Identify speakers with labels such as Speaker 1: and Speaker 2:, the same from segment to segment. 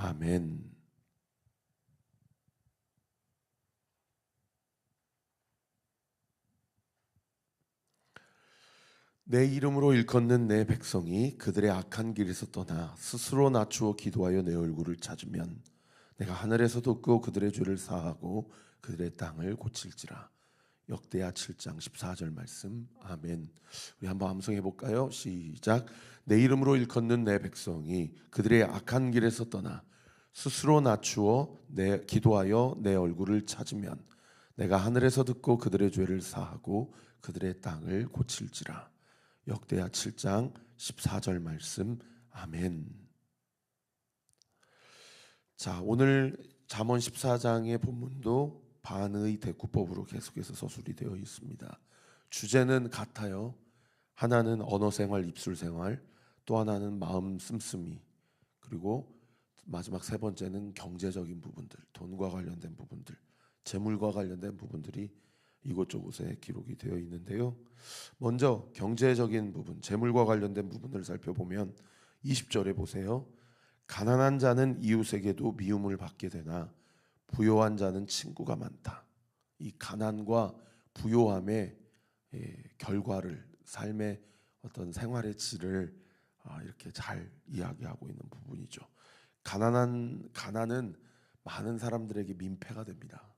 Speaker 1: 아멘. 내 이름으로 일컫는 내 백성이 그들의 악한 길에서 떠나 스스로 낮추어 기도하여 내 얼굴을 찾으면 내가 하늘에서 듣고 그들의 죄를 사하고 그들의 땅을 고칠지라. 역대하 7장 14절 말씀. 아멘. 우리 한번 암송해 볼까요? 시작. 내 이름으로 일컫는 내 백성이 그들의 악한 길에서 떠나 스스로 낮추어 기도하여 내 얼굴을 찾으면 내가 하늘에서 듣고 그들의 죄를 사하고 그들의 땅을 고칠지라. 역대하 7장 14절 말씀. 아멘. 자, 오늘 잠언 14장의 본문도 반의 대구법으로 계속해서 서술이 되어 있습니다. 주제는 같아요. 하나는 언어생활, 입술생활, 또 하나는 마음 씀씀이, 그리고 마지막 세 번째는 경제적인 부분들, 돈과 관련된 부분들, 재물과 관련된 부분들이 이곳저곳에 기록이 되어 있는데요. 먼저 경제적인 부분, 재물과 관련된 부분을 살펴보면 20절에 보세요. 가난한 자는 이웃에게도 미움을 받게 되나 부요한 자는 친구가 많다. 이 가난과 부요함의 결과를, 삶의 어떤 생활의 질을 이렇게 잘 이야기하고 있는 부분이죠. 가난은 많은 사람들에게 민폐가 됩니다.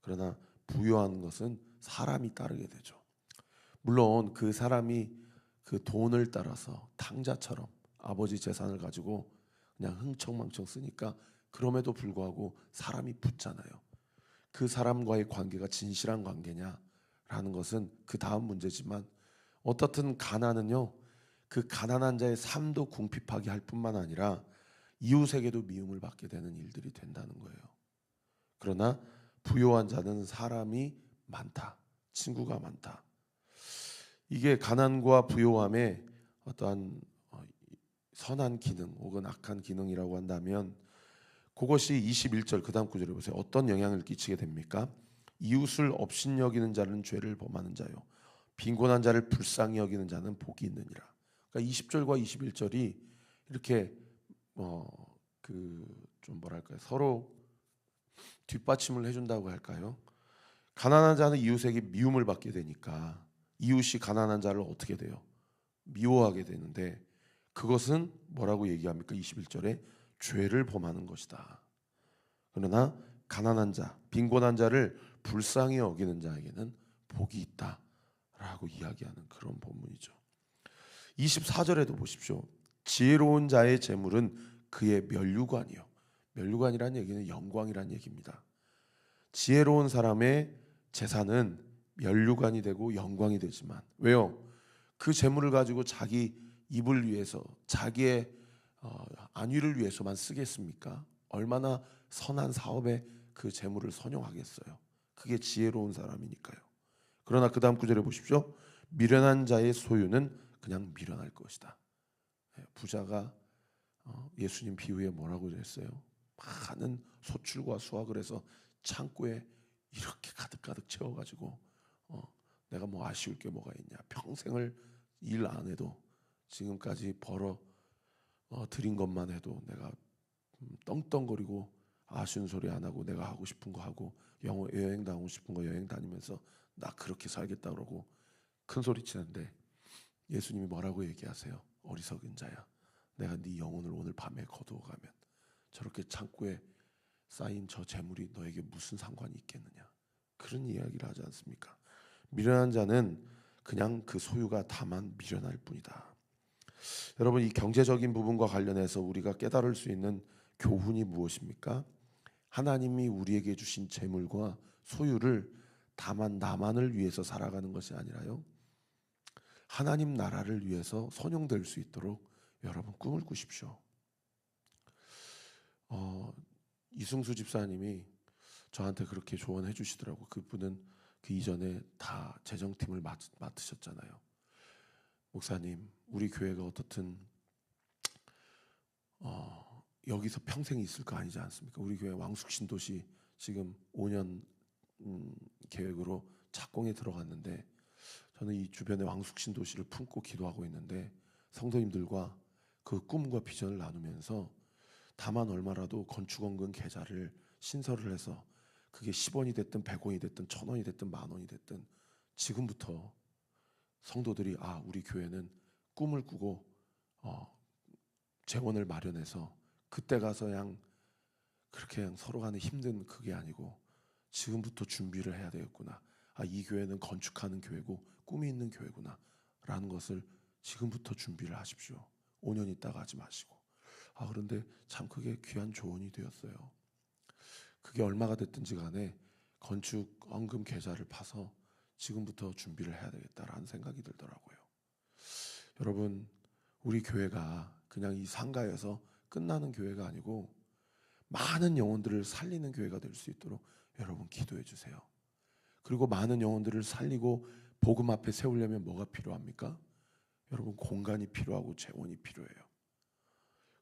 Speaker 1: 그러나 부유한 것은 사람이 따르게 되죠. 물론 그 사람이 그 돈을 따라서 탕자처럼 아버지 재산을 가지고 그냥 흥청망청 쓰니까 그럼에도 불구하고 사람이 붙잖아요. 그 사람과의 관계가 진실한 관계냐라는 것은 그 다음 문제지만, 어떻든 가난은요, 그 가난한 자의 삶도 궁핍하게 할 뿐만 아니라 이웃에게도 미움을 받게 되는 일들이 된다는 거예요. 그러나 부요한 자는 사람이 많다, 친구가 많다. 이게 가난과 부요함의 어떠한 선한 기능 혹은 악한 기능이라고 한다면, 그것이 21절 그 다음 구절에 보세요. 어떤 영향을 끼치게 됩니까? 이웃을 업신여기는 자는 죄를 범하는 자요, 빈곤한 자를 불쌍히 여기는 자는 복이 있느니라. 그러니까 20절과 21절이 이렇게 좀 뭐랄까요, 서로 뒷받침을 해준다고 할까요? 가난한 자는 이웃에게 미움을 받게 되니까 이웃이 가난한 자를 어떻게 돼요? 미워하게 되는데, 그것은 뭐라고 얘기합니까? 21절에 죄를 범하는 것이다. 그러나 가난한 자, 빈곤한 자를 불쌍히 여기는 자에게는 복이 있다라고 이야기하는 그런 본문이죠. 24절에도 보십시오. 지혜로운 자의 재물은 그의 면류관이요. 면류관이라는 얘기는 영광이라는 얘기입니다. 지혜로운 사람의 재산은 면류관이 되고 영광이 되지만, 왜요? 그 재물을 가지고 자기 입을 위해서, 자기의 안위를 위해서만 쓰겠습니까? 얼마나 선한 사업에 그 재물을 선용하겠어요? 그게 지혜로운 사람이니까요. 그러나 그 다음 구절에 보십시오. 미련한 자의 소유는 그냥 미련할 것이다. 부자가 예수님 비유에 뭐라고 그랬어요? 많은 소출과 수확을 해서 창고에 이렇게 가득가득 채워가지고 내가 뭐 아쉬울 게 뭐가 있냐, 평생을 일 안 해도 지금까지 벌어 들인 것만 해도 내가 떵떵거리고 아쉬운 소리 안 하고 내가 하고 싶은 거 하고 여행 다니고 싶은 거 여행 다니면서 나 그렇게 살겠다 그러고 큰 소리 치는데, 예수님이 뭐라고 얘기하세요? 어리석은 자야, 내가 네 영혼을 오늘 밤에 거두어가면 저렇게 창고에 쌓인 저 재물이 너에게 무슨 상관이 있겠느냐, 그런 이야기를 하지 않습니까? 미련한 자는 그냥 그 소유가 다만 미련할 뿐이다. 여러분, 이 경제적인 부분과 관련해서 우리가 깨달을 수 있는 교훈이 무엇입니까? 하나님이 우리에게 주신 재물과 소유를 다만 나만을 위해서 살아가는 것이 아니라요, 하나님 나라를 위해서 선용될 수 있도록 여러분 꿈을 꾸십시오. 이승수 집사님이 저한테 그렇게 조언해 주시더라고. 그분은 그 이전에 다 재정팀을 맡으셨잖아요. 목사님, 우리 교회가 어떻든 여기서 평생 있을 거 아니지 않습니까? 우리 교회 왕숙신도시 지금 5년 계획으로 착공에 들어갔는데, 저는 이 주변에 왕숙신도시를 품고 기도하고 있는데 성도님들과 그 꿈과 비전을 나누면서 다만 얼마라도 건축원금 계좌를 신설을 해서 그게 10원이 됐든 100원이 됐든 1000원이 됐든 10,000원이 됐든 지금부터 성도들이 우리 교회는 꿈을 꾸고 재원을 마련해서 그때 가서 그렇게 서로 간에 힘든 그게 아니고 지금부터 준비를 해야 되겠구나. 이 교회는 건축하는 교회고 꿈이 있는 교회구나 라는 것을 지금부터 준비를 하십시오. 5년 있다가 하지 마시고. 그런데 참 그게 귀한 조언이 되었어요. 그게 얼마가 됐든지 간에 건축원금 계좌를 파서 지금부터 준비를 해야 되겠다라는 생각이 들더라고요. 여러분, 우리 교회가 그냥 이 상가에서 끝나는 교회가 아니고 많은 영혼들을 살리는 교회가 될 수 있도록 여러분 기도해 주세요. 그리고 많은 영혼들을 살리고 복음 앞에 세우려면 뭐가 필요합니까? 여러분, 공간이 필요하고 재원이 필요해요.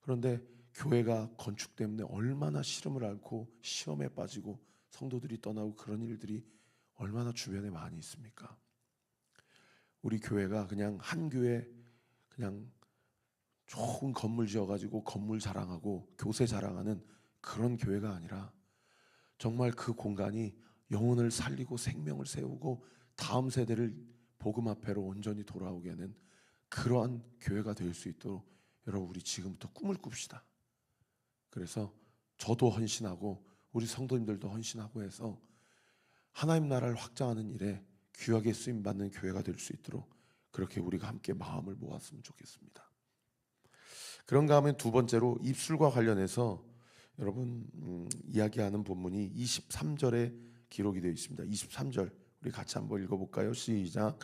Speaker 1: 그런데 교회가 건축 때문에 얼마나 시름을 앓고 시험에 빠지고 성도들이 떠나고 그런 일들이 얼마나 주변에 많이 있습니까? 우리 교회가 그냥 한 교회 그냥 좋은 건물 지어가지고 건물 자랑하고 교세 자랑하는 그런 교회가 아니라 정말 그 공간이 영혼을 살리고 생명을 세우고 다음 세대를 복음 앞에로 온전히 돌아오게 하는 그러한 교회가 될 수 있도록 여러분, 우리 지금부터 꿈을 꿉시다. 그래서 저도 헌신하고 우리 성도님들도 헌신하고 해서 하나님 나라를 확장하는 일에 귀하게 쓰임받는 교회가 될 수 있도록 그렇게 우리가 함께 마음을 모았으면 좋겠습니다. 그런가 하면 두 번째로 입술과 관련해서 여러분 이야기하는 본문이 23절에 기록이 되어 있습니다. 23절 우리 같이 한번 읽어볼까요? 시작.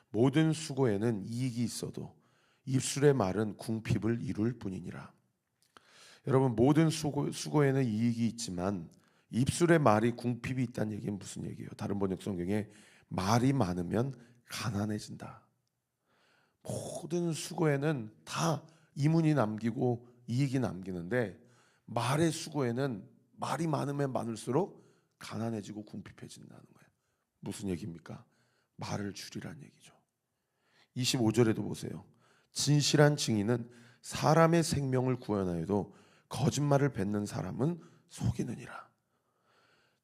Speaker 1: 모든 수고에는 이익이 있어도 입술의 말은 궁핍을 이룰 뿐이니라. 여러분, 모든 수고에는 이익이 있지만 입술의 말이 궁핍이 있다는 얘기는 무슨 얘기예요? 다른 번역 성경에 말이 많으면 가난해진다. 모든 수고에는 다 이문이 남기고 이익이 남기는데 말의 수고에는 말이 많으면 많을수록 가난해지고 궁핍해진다는 거예요. 무슨 얘기입니까? 말을 줄이란 얘기죠. 25절에도 보세요. 진실한 증인은 사람의 생명을 구원하여도 거짓말을 뱉는 사람은 속이느니라.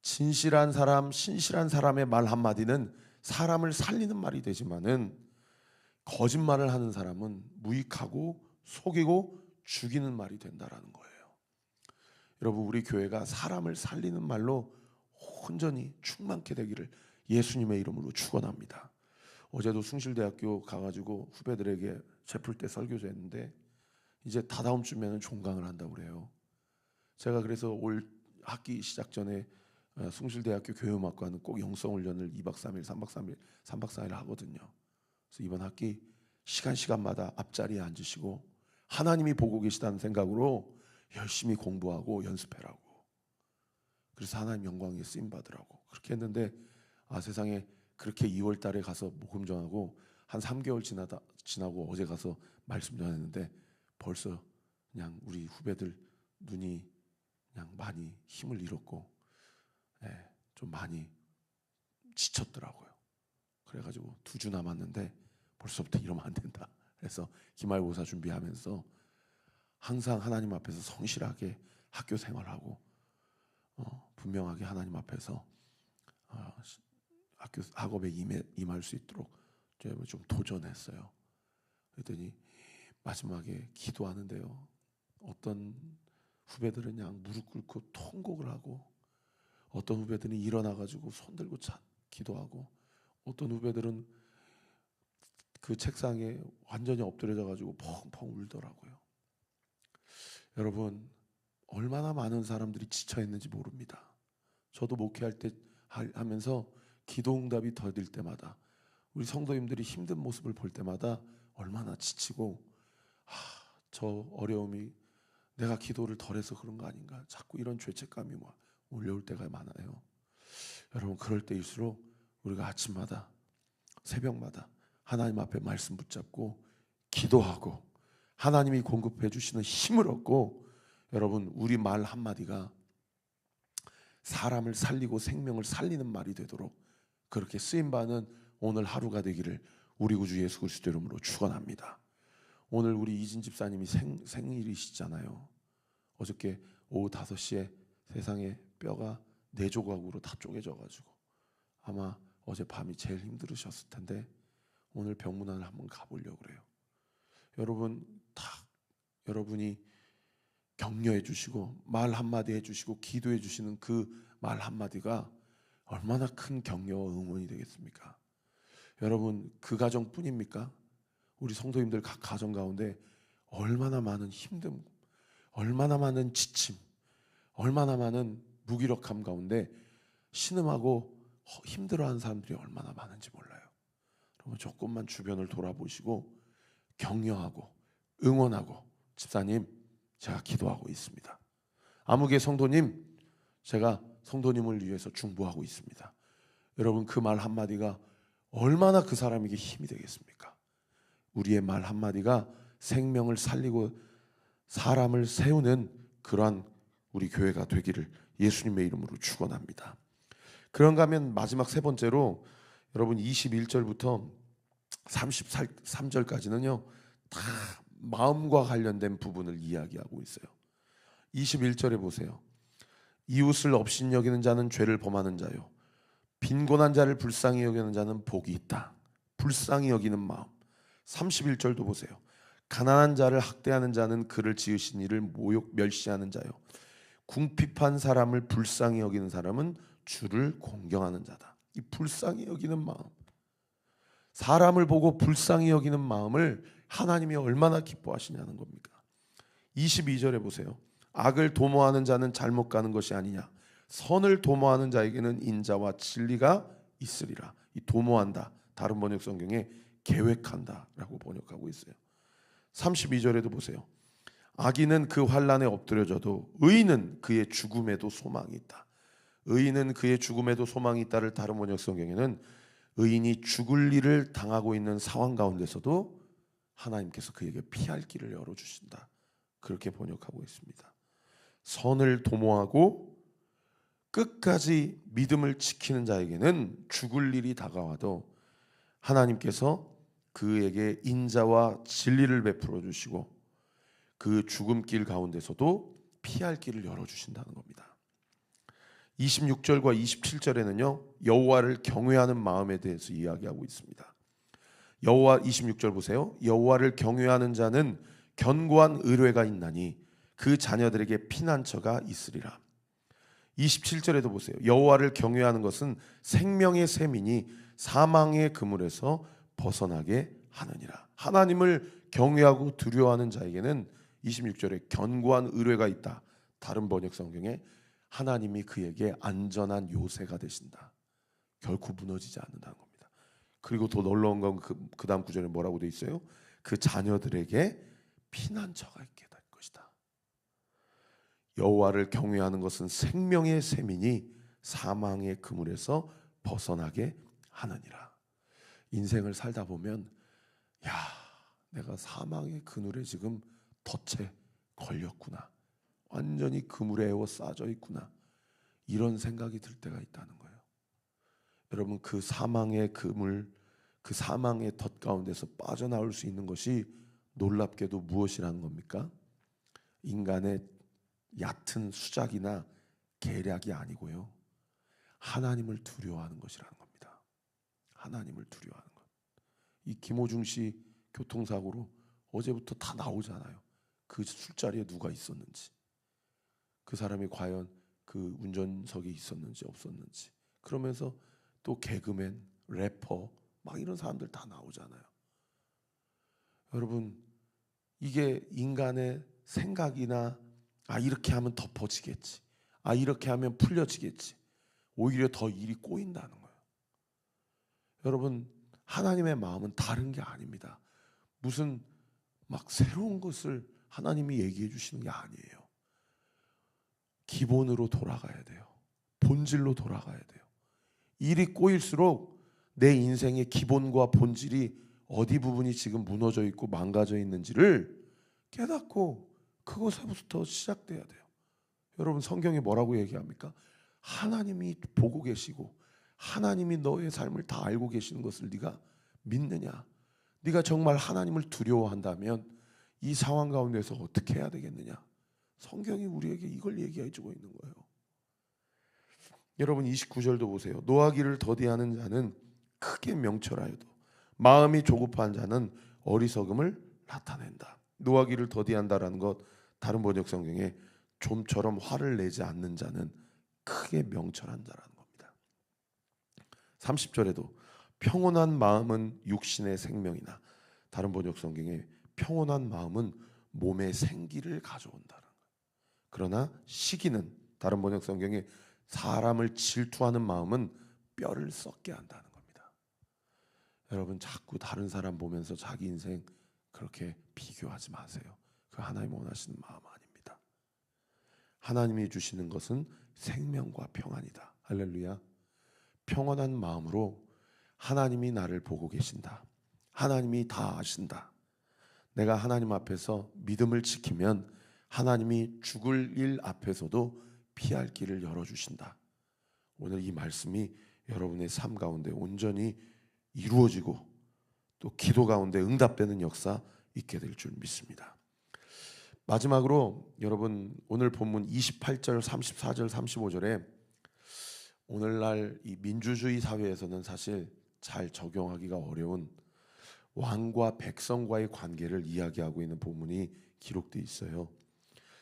Speaker 1: 진실한 사람, 신실한 사람의 말 한마디는 사람을 살리는 말이 되지만은 거짓말을 하는 사람은 무익하고 속이고 죽이는 말이 된다라는 거예요. 여러분, 우리 교회가 사람을 살리는 말로 온전히 충만케 되기를 예수님의 이름으로 축원합니다. 어제도 숭실대학교 가가지고 후배들에게 제풀 때 설교도 했는데 이제 다다음 주면은 종강을 한다고 그래요. 제가 그래서 올 학기 시작 전에 숭실대학교 교회음악과는 꼭 영성훈련을 2박 3일, 3박 3일, 3박 4일 하거든요. 그래서 이번 학기 시간마다 앞자리에 앉으시고 하나님이 보고 계시다는 생각으로 열심히 공부하고 연습해라고. 그래서 하나님 영광에 쓰임 받으라고 그렇게 했는데 세상에 그렇게 2월 달에 가서 복음 전하고 한 3개월 지나고 어제 가서 말씀 전했는데 벌써 그냥 우리 후배들 눈이 그냥 많이 힘을 잃었고 좀 많이 지쳤더라고요. 그래가지고 2주 남았는데 벌써부터 이러면 안 된다. 그래서 기말고사 준비하면서 항상 하나님 앞에서 성실하게 학교 생활하고 분명하게 하나님 앞에서 학업에 임할 수 있도록 좀 도전했어요. 그랬더니 마지막에 기도하는데요. 어떤 후배들은 그냥 무릎 꿇고 통곡을 하고 어떤 후배들은 일어나가지고 손 들고 기도하고 어떤 후배들은 그 책상에 완전히 엎드려져가지고 펑펑 울더라고요. 여러분, 얼마나 많은 사람들이 지쳐있는지 모릅니다. 저도 목회할 때 하면서 기도응답이 더딜 때마다 우리 성도님들이 힘든 모습을 볼 때마다 얼마나 지치고 저 어려움이 내가 기도를 덜해서 그런 거 아닌가 자꾸 이런 죄책감이 올려올 때가 많아요. 여러분, 그럴 때일수록 우리가 아침마다 새벽마다 하나님 앞에 말씀 붙잡고 기도하고 하나님이 공급해 주시는 힘을 얻고 여러분, 우리 말 한마디가 사람을 살리고 생명을 살리는 말이 되도록 그렇게 쓰임받는 오늘 하루가 되기를 우리 구주 예수 그리스도 이름으로 축원합니다. 오늘 우리 이진 집사님이 생일이시잖아요. 어저께 오후 5시에 세상에 뼈가 4조각으로 다 쪼개져가지고 아마 어제 밤이 제일 힘들으셨을 텐데 오늘 병문안을 한번 가보려고 그래요. 여러분 다 여러분이 격려해 주시고 말 한마디 해주시고 기도해 주시는 그 말 한마디가 얼마나 큰 격려와 응원이 되겠습니까? 여러분 그 가정뿐입니까? 우리 성도님들 각 가정 가운데 얼마나 많은 힘듦, 얼마나 많은 지침, 얼마나 많은 무기력함 가운데 신음하고 힘들어하는 사람들이 얼마나 많은지 몰라요. 여러분 조금만 주변을 돌아보시고 격려하고 응원하고, 집사님 제가 기도하고 있습니다. 아무개 성도님 제가 성도님을 위해서 중보하고 있습니다. 여러분 그 말 한마디가 얼마나 그 사람에게 힘이 되겠습니까? 우리의 말 한마디가 생명을 살리고 사람을 세우는 그러한 우리 교회가 되기를 예수님의 이름으로 축원합니다. 그런가 하면 마지막 세 번째로 여러분 21절부터 33절까지는요 다 마음과 관련된 부분을 이야기하고 있어요. 21절에 보세요. 이웃을 업신여기는 자는 죄를 범하는 자요, 빈곤한 자를 불쌍히 여기는 자는 복이 있다. 불쌍히 여기는 마음. 31절도 보세요. 가난한 자를 학대하는 자는 그를 지으신 이를 모욕 멸시하는 자요, 궁핍한 사람을 불쌍히 여기는 사람은 주를 공경하는 자다. 이 불쌍히 여기는 마음, 사람을 보고 불쌍히 여기는 마음을 하나님이 얼마나 기뻐하시냐는 겁니까? 22절에 보세요. 악을 도모하는 자는 잘못 가는 것이 아니냐, 선을 도모하는 자에게는 인자와 진리가 있으리라. 이 도모한다, 다른 번역 성경에 계획한다 라고 번역하고 있어요. 32절에도 보세요. 악인은 그 환난에 엎드려져도 의인은 그의 죽음에도 소망이 있다. 의인은 그의 죽음에도 소망이 있다를 다른 번역 성경에는 의인이 죽을 일을 당하고 있는 상황 가운데서도 하나님께서 그에게 피할 길을 열어주신다, 그렇게 번역하고 있습니다. 선을 도모하고 끝까지 믿음을 지키는 자에게는 죽을 일이 다가와도 하나님께서 그에게 인자와 진리를 베풀어 주시고 그 죽음길 가운데서도 피할 길을 열어주신다는 겁니다. 26절과 27절에는요 여호와를 경외하는 마음에 대해서 이야기하고 있습니다. 여호와 26절 보세요. 여호와를 경외하는 자는 견고한 의뢰가 있나니 그 자녀들에게 피난처가 있으리라. 27절에도 보세요. 여호와를 경외하는 것은 생명의 셈이니 사망의 그물에서 벗어나게 하느니라. 하나님을 경외하고 두려워하는 자에게는 26절에 견고한 의뢰가 있다. 다른 번역 성경에 하나님이 그에게 안전한 요새가 되신다. 결코 무너지지 않는다는 겁니다. 그리고 더 놀라운 건 그 다음 구절에 뭐라고 돼 있어요? 그 자녀들에게 피난처가 있게 될 것이다. 여호와를 경외하는 것은 생명의 셈이니 사망의 그물에서 벗어나게 하느니라. 인생을 살다 보면 야, 내가 사망의 그늘에 지금 덫에 걸렸구나, 완전히 그물에 에워싸져 있구나, 이런 생각이 들 때가 있다는 거예요. 여러분 그 사망의 그물, 그 사망의 덫 가운데서 빠져나올 수 있는 것이 놀랍게도 무엇이라는 겁니까? 인간의 얕은 수작이나 계략이 아니고요, 하나님을 두려워하는 것이라는 겁니다. 하나님을 두려워하는 것. 이 김호중 씨 교통사고로 어제부터 다 나오잖아요. 그 술자리에 누가 있었는지, 그 사람이 과연 그 운전석에 있었는지 없었는지. 그러면서 또 개그맨, 래퍼 막 이런 사람들 다 나오잖아요. 여러분 이게 인간의 생각이나 이렇게 하면 덮어지겠지, 이렇게 하면 풀려지겠지, 오히려 더 일이 꼬인다는 거예요. 여러분 하나님의 마음은 다른 게 아닙니다. 무슨 막 새로운 것을 하나님이 얘기해 주시는 게 아니에요. 기본으로 돌아가야 돼요. 본질로 돌아가야 돼요. 일이 꼬일수록 내 인생의 기본과 본질이 어디 부분이 지금 무너져 있고 망가져 있는지를 깨닫고 그것부터 시작돼야 돼요. 여러분 성경이 뭐라고 얘기합니까? 하나님이 보고 계시고 하나님이 너의 삶을 다 알고 계시는 것을 네가 믿느냐? 네가 정말 하나님을 두려워한다면 이 상황 가운데서 어떻게 해야 되겠느냐? 성경이 우리에게 이걸 얘기해 주고 있는 거예요. 여러분 29절도 보세요. 노하기를 더디하는 자는 크게 명철하여도 마음이 조급한 자는 어리석음을 나타낸다. 노하기를 더디한다라는 것, 다른 번역 성경에 좀처럼 화를 내지 않는 자는 크게 명철한 자라는 겁니다. 30절에도 평온한 마음은 육신의 생명이나, 다른 번역 성경에 평온한 마음은 몸의 생기를 가져온다는 거예요. 그러나 시기는, 다른 번역 성경에 사람을 질투하는 마음은 뼈를 썩게 한다는 겁니다. 여러분 자꾸 다른 사람 보면서 자기 인생 그렇게 비교하지 마세요. 그 하나님 원하시는 마음 아닙니다. 하나님이 주시는 것은 생명과 평안이다. 할렐루야. 평온한 마음으로 하나님이 나를 보고 계신다. 하나님이 다 아신다. 내가 하나님 앞에서 믿음을 지키면 하나님이 죽을 일 앞에서도 피할 길을 열어주신다. 오늘 이 말씀이 여러분의 삶 가운데 온전히 이루어지고 또 기도 가운데 응답되는 역사 있게 될 줄 믿습니다. 마지막으로 여러분 오늘 본문 28절, 34절, 35절에 오늘날 이 민주주의 사회에서는 사실 잘 적용하기가 어려운 왕과 백성과의 관계를 이야기하고 있는 본문이 기록되어 있어요.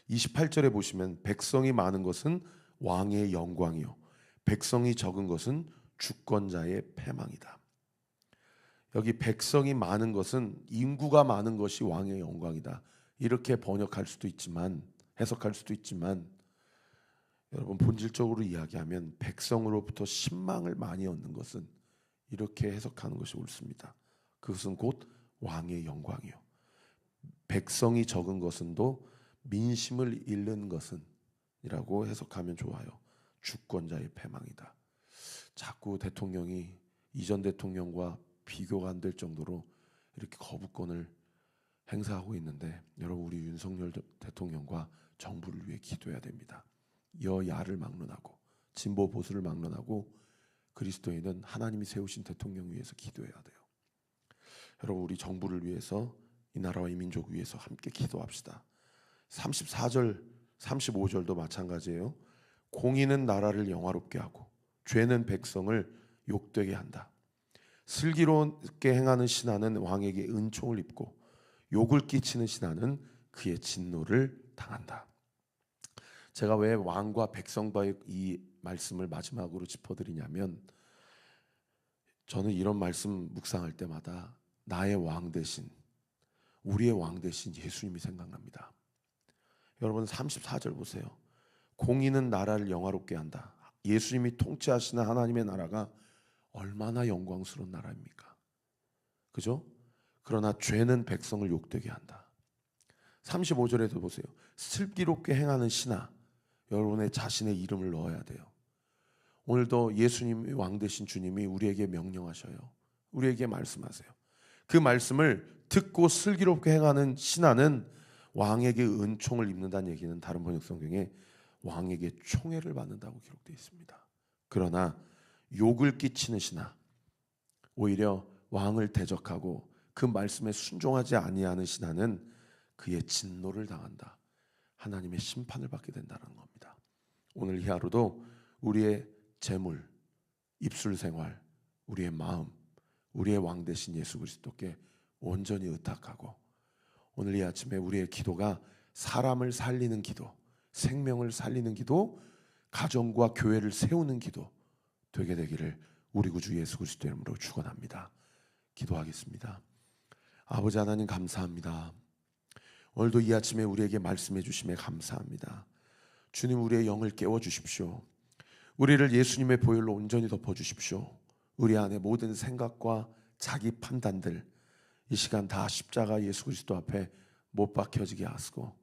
Speaker 1: 28절에 보시면 백성이 많은 것은 왕의 영광이요 백성이 적은 것은 주권자의 패망이다. 여기 백성이 많은 것은 인구가 많은 것이 왕의 영광이다. 이렇게 번역할 수도 있지만, 해석할 수도 있지만, 여러분 본질적으로 이야기하면 백성으로부터 신망을 많이 얻는 것은, 이렇게 해석하는 것이 옳습니다. 그것은 곧 왕의 영광이요 백성이 적은 것은도 민심을 잃는 것은 이라고 해석하면 좋아요. 주권자의 패망이다. 자꾸 대통령이 이전 대통령과 비교가 안 될 정도로 이렇게 거부권을 행사하고 있는데, 여러분 우리 윤석열 대통령과 정부를 위해 기도해야 됩니다. 여야를 막론하고 진보 보수를 막론하고 그리스도인은 하나님이 세우신 대통령 위해서 기도해야 돼요. 여러분 우리 정부를 위해서, 이 나라와 이 민족 위해서 함께 기도합시다. 34절, 35절도 마찬가지예요. 공의는 나라를 영화롭게 하고 죄는 백성을 욕되게 한다. 슬기롭게 행하는 신하는 왕에게 은총을 입고 욕을 끼치는 신하는 그의 진노를 당한다. 제가 왜 왕과 백성과의 이 말씀을 마지막으로 짚어드리냐면, 저는 이런 말씀 묵상할 때마다 나의 왕 대신, 우리의 왕 대신 예수님이 생각납니다. 여러분 34절 보세요. 공의는 나라를 영화롭게 한다. 예수님이 통치하시는 하나님의 나라가 얼마나 영광스러운 나라입니까? 그죠? 그러나 죄는 백성을 욕되게 한다. 35절에도 보세요. 슬기롭게 행하는 신하, 여러분의 자신의 이름을 넣어야 돼요. 오늘도 예수님이 왕 되신 주님이 우리에게 명령하셔요. 우리에게 말씀하세요. 그 말씀을 듣고 슬기롭게 행하는 신하는 왕에게 은총을 입는다는 얘기는 다른 번역 성경에 왕에게 총애를 받는다고 기록되어 있습니다. 그러나 욕을 끼치는 신하, 오히려 왕을 대적하고 그 말씀에 순종하지 아니하는 신하는 그의 진노를 당한다. 하나님의 심판을 받게 된다는 겁니다. 오늘 이 하루도 우리의 재물, 입술 생활, 우리의 마음, 우리의 왕 되신 예수 그리스도께 온전히 의탁하고, 오늘 이 아침에 우리의 기도가 사람을 살리는 기도, 생명을 살리는 기도, 가정과 교회를 세우는 기도 되게 되기를 우리 구주 예수 그리스도 이름으로 축원합니다. 기도하겠습니다. 아버지 하나님 감사합니다. 오늘도 이 아침에 우리에게 말씀해 주심에 감사합니다. 주님, 우리의 영을 깨워 주십시오. 우리를 예수님의 보혈로 온전히 덮어 주십시오. 우리 안에 모든 생각과 자기 판단들 이 시간 다 십자가 예수 그리스도 앞에 못 박혀지게 하시고,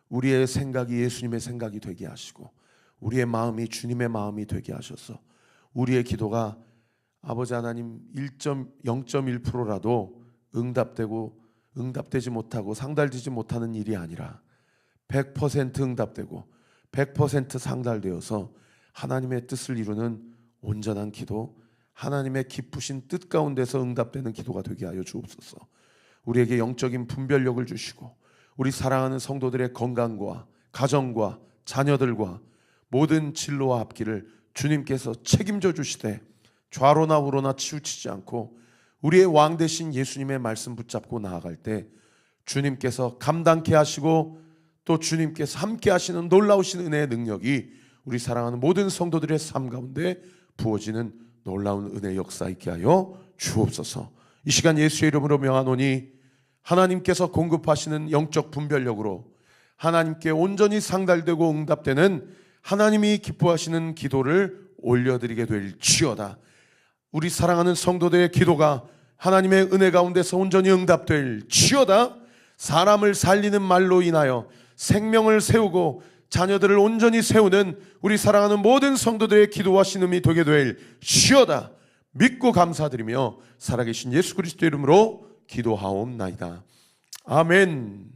Speaker 1: 우리의 생각이 예수님의 생각이 되게 하시고, 우리의 마음이 주님의 마음이 되게 하셔서 우리의 기도가 아버지 하나님 0.1%라도 응답되지 못하고 상달되지 못하는 일이 아니라 100% 응답되고 100% 상달되어서 하나님의 뜻을 이루는 온전한 기도, 하나님의 깊으신 뜻 가운데서 응답되는 기도가 되게 하여 주옵소서. 우리에게 영적인 분별력을 주시고 우리 사랑하는 성도들의 건강과 가정과 자녀들과 모든 진로와 앞길을 주님께서 책임져 주시되 좌로나 우로나 치우치지 않고 우리의 왕 되신 예수님의 말씀 붙잡고 나아갈 때 주님께서 감당케 하시고 또 주님께서 함께 하시는 놀라우신 은혜의 능력이 우리 사랑하는 모든 성도들의 삶 가운데 부어지는 놀라운 은혜의 역사 있게 하여 주옵소서. 이 시간 예수의 이름으로 명하노니 하나님께서 공급하시는 영적 분별력으로 하나님께 온전히 상달되고 응답되는 하나님이 기뻐하시는 기도를 올려드리게 될지어다. 우리 사랑하는 성도들의 기도가 하나님의 은혜 가운데서 온전히 응답될지어다. 사람을 살리는 말로 인하여 생명을 세우고 자녀들을 온전히 세우는 우리 사랑하는 모든 성도들의 기도와 신음이 되게 될지어다. 믿고 감사드리며 살아계신 예수 그리스도의 이름으로 기도하옵나이다. 아멘.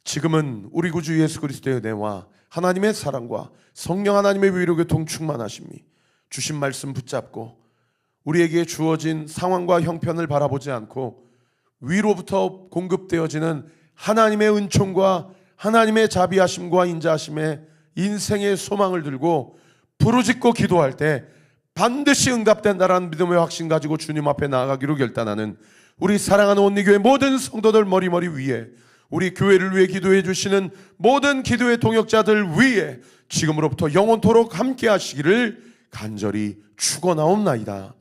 Speaker 1: 지금은 우리 구주 예수 그리스도의 은혜와 하나님의 사랑과 성령 하나님의 위로 교통 충만하심이 주신 말씀 붙잡고 우리에게 주어진 상황과 형편을 바라보지 않고 위로부터 공급되어지는 하나님의 은총과 하나님의 자비하심과 인자하심에 인생의 소망을 들고 부르짖고 기도할 때 반드시 응답된다라는 믿음의 확신 가지고 주님 앞에 나아가기로 결단하는 우리 사랑하는 온리교회 모든 성도들 머리머리 위에 우리 교회를 위해 기도해 주시는 모든 기도의 동역자들 위에 지금으로부터 영원토록 함께 하시기를 간절히 축원하옵나이다.